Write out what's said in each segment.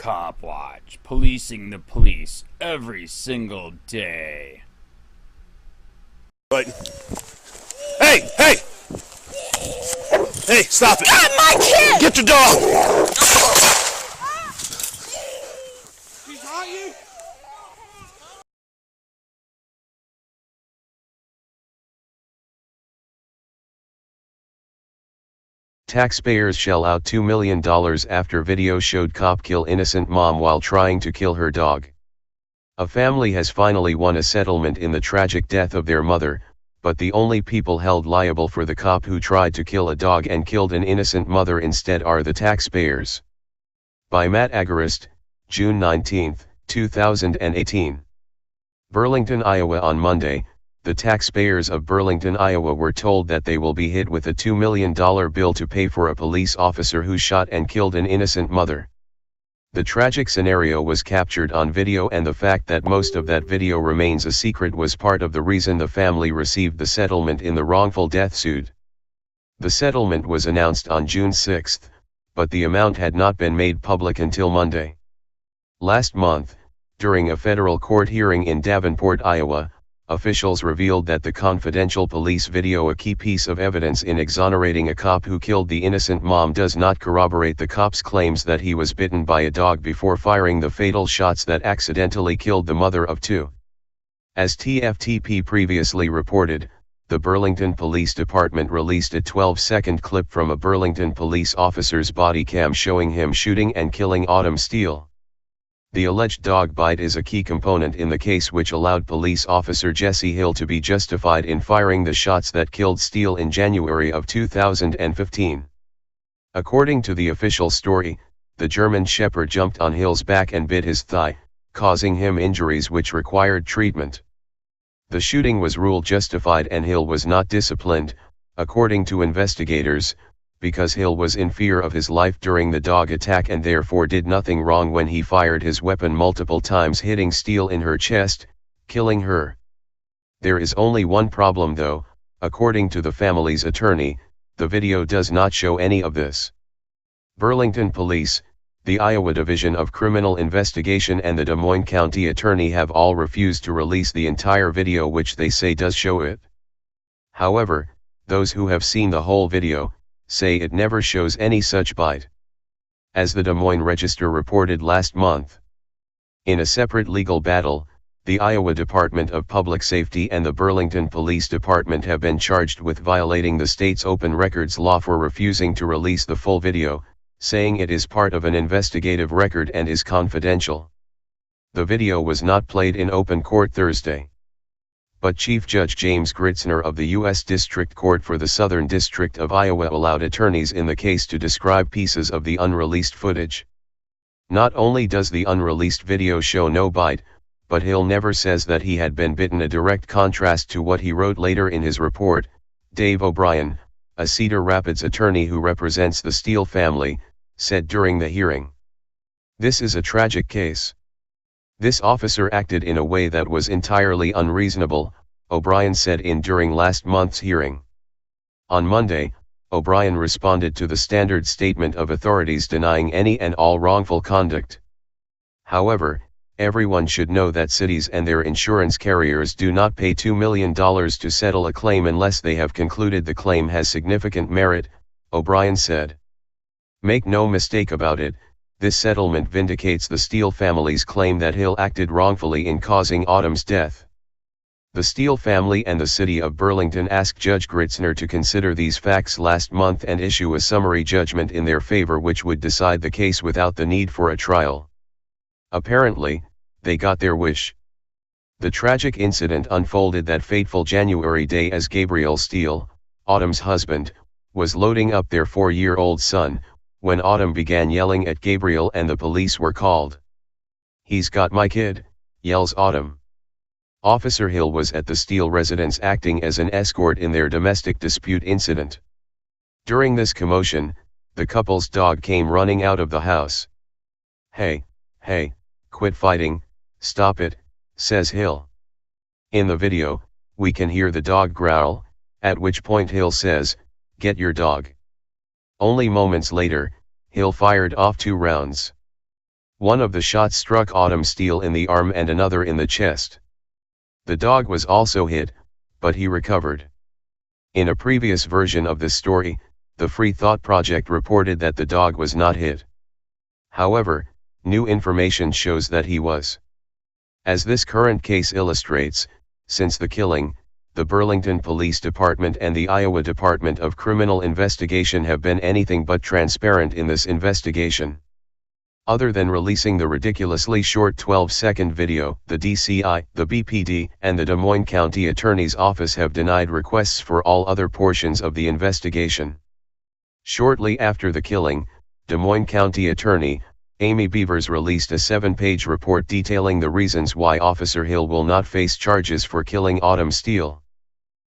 COPWATCH, policing the police every single day. Right. Hey! Hey! Hey, stop it! God, my kid! Get your dog! She's on you? Taxpayers shell out $2 million after video showed cop kill innocent mom while trying to kill her dog. A family has finally won a settlement in the tragic death of their mother, but the only people held liable for the cop who tried to kill a dog and killed an innocent mother instead are the taxpayers. By Matt Agarist, June 19, 2018. Burlington, Iowa. On Monday, the taxpayers of Burlington, Iowa were told that they will be hit with a $2 million bill to pay for a police officer who shot and killed an innocent mother. The tragic scenario was captured on video, and the fact that most of that video remains a secret was part of the reason the family received the settlement in the wrongful death suit. The settlement was announced on June 6, but the amount had not been made public until Monday. Last month, during a federal court hearing in Davenport, Iowa, officials revealed that the confidential police video, a key piece of evidence in exonerating a cop who killed the innocent mom, does not corroborate the cop's claims that he was bitten by a dog before firing the fatal shots that accidentally killed the mother of two. As TFTP previously reported, the Burlington Police Department released a 12-second clip from a Burlington police officer's body cam showing him shooting and killing Autumn Steele. The alleged dog bite is a key component in the case, which allowed police officer Jesse Hill to be justified in firing the shots that killed Steele in January of 2015. According to the official story, the German Shepherd jumped on Hill's back and bit his thigh, causing him injuries which required treatment. The shooting was ruled justified and Hill was not disciplined, according to investigators, because Hill was in fear of his life during the dog attack and therefore did nothing wrong when he fired his weapon multiple times, hitting Steele in her chest, killing her. There is only one problem though. According to the family's attorney, the video does not show any of this. Burlington Police, the Iowa Division of Criminal Investigation, and the Des Moines County Attorney have all refused to release the entire video, which they say does show it. However, those who have seen the whole video say it never shows any such bite. As the Des Moines Register reported last month. In a separate legal battle, the Iowa Department of Public Safety and the Burlington Police Department have been charged with violating the state's open records law for refusing to release the full video, saying it is part of an investigative record and is confidential. The video was not played in open court Thursday. But Chief Judge James Gritzner of the U.S. District Court for the Southern District of Iowa allowed attorneys in the case to describe pieces of the unreleased footage. Not only does the unreleased video show no bite, but Hill never says that he had been bitten, a direct contrast to what he wrote later in his report. Dave O'Brien, a Cedar Rapids attorney who represents the Steele family, said during the hearing, "This is a tragic case. This officer acted in a way that was entirely unreasonable," O'Brien said during last month's hearing. On Monday, O'Brien responded to the standard statement of authorities denying any and all wrongful conduct. However, everyone should know that cities and their insurance carriers do not pay $2 million to settle a claim unless they have concluded the claim has significant merit, O'Brien said. "Make no mistake about it, this settlement vindicates the Steele family's claim that Hill acted wrongfully in causing Autumn's death." The Steele family and the city of Burlington asked Judge Gritzner to consider these facts last month and issue a summary judgment in their favor, which would decide the case without the need for a trial. Apparently, they got their wish. The tragic incident unfolded that fateful January day as Gabriel Steele, Autumn's husband, was loading up their 4-year-old son, when Autumn began yelling at Gabriel and the police were called. "He's got my kid," yells Autumn. Officer Hill was at the Steele residence acting as an escort in their domestic dispute incident. During this commotion, the couple's dog came running out of the house. Hey, quit fighting, stop it," says Hill. In the video, we can hear the dog growl, at which point Hill says, "Get your dog." Only moments later, Hill fired off 2 rounds. One of the shots struck Autumn Steele in the arm and another in the chest. The dog was also hit, but he recovered. In a previous version of this story, the Free Thought Project reported that the dog was not hit. However, new information shows that he was. As this current case illustrates, since the killing, the Burlington Police Department and the Iowa Department of Criminal Investigation have been anything but transparent in this investigation. Other than releasing the ridiculously short 12-second video, the DCI, the BPD, and the Des Moines County Attorney's Office have denied requests for all other portions of the investigation. Shortly after the killing, Des Moines County Attorney Amy Beavers released a 7-page report detailing the reasons why Officer Hill will not face charges for killing Autumn Steele.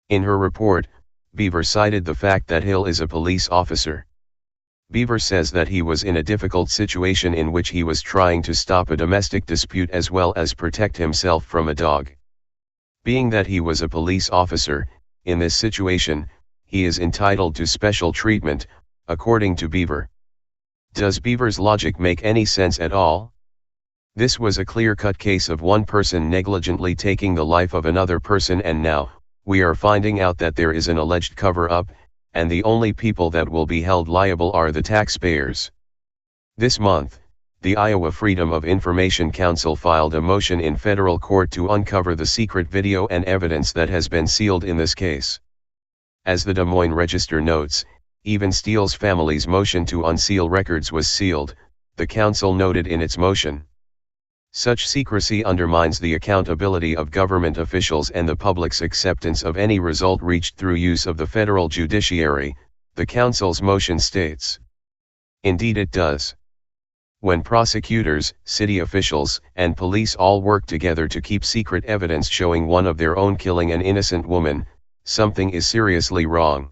In her report, Beavers cited the fact that Hill is a police officer. Beavers says that he was in a difficult situation in which he was trying to stop a domestic dispute as well as protect himself from a dog. Being that he was a police officer, in this situation, he is entitled to special treatment, according to Beaver. Does Beaver's logic make any sense at all? This was a clear-cut case of one person negligently taking the life of another person, and now, we are finding out that there is an alleged cover-up, and the only people that will be held liable are the taxpayers. This month, the Iowa Freedom of Information Council filed a motion in federal court to uncover the secret video and evidence that has been sealed in this case. As the Des Moines Register notes, even Steele's family's motion to unseal records was sealed, the council noted in its motion. Such secrecy undermines the accountability of government officials and the public's acceptance of any result reached through use of the federal judiciary, the council's motion states. Indeed it does. When prosecutors, city officials, and police all work together to keep secret evidence showing one of their own killing an innocent woman, something is seriously wrong.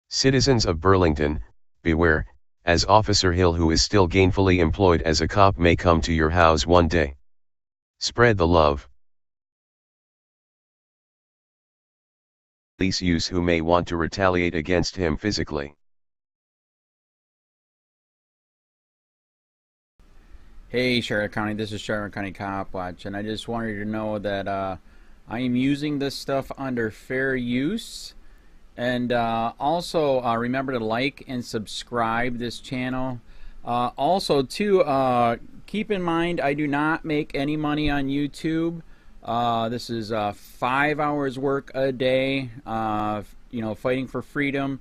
Citizens of Burlington, beware, as Officer Hill, who is still gainfully employed as a cop, may come to your house one day. Spread the love. Police use who may want to retaliate against him physically. Hey Charlotte County, this is Charlotte County COPWATCH, and I just wanted you to know that I am using this stuff under fair use. And also remember to like and subscribe this channel. Also too, keep in mind I do not make any money on YouTube. This is 5 hours work a day, you know, fighting for freedom.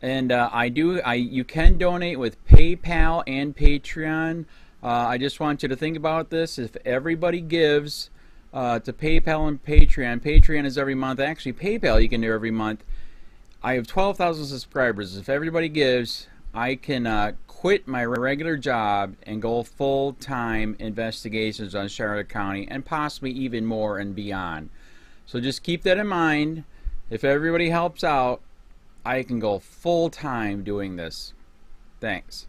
And you can donate with PayPal and Patreon. I just want you to think about this. If everybody gives to PayPal and Patreon, Patreon is every month. Actually, PayPal you can do every month. I have 12,000 subscribers. If everybody gives, I can quit my regular job and go full-time investigations on Charlotte County and possibly even more and beyond. So just keep that in mind. If everybody helps out, I can go full-time doing this. Thanks.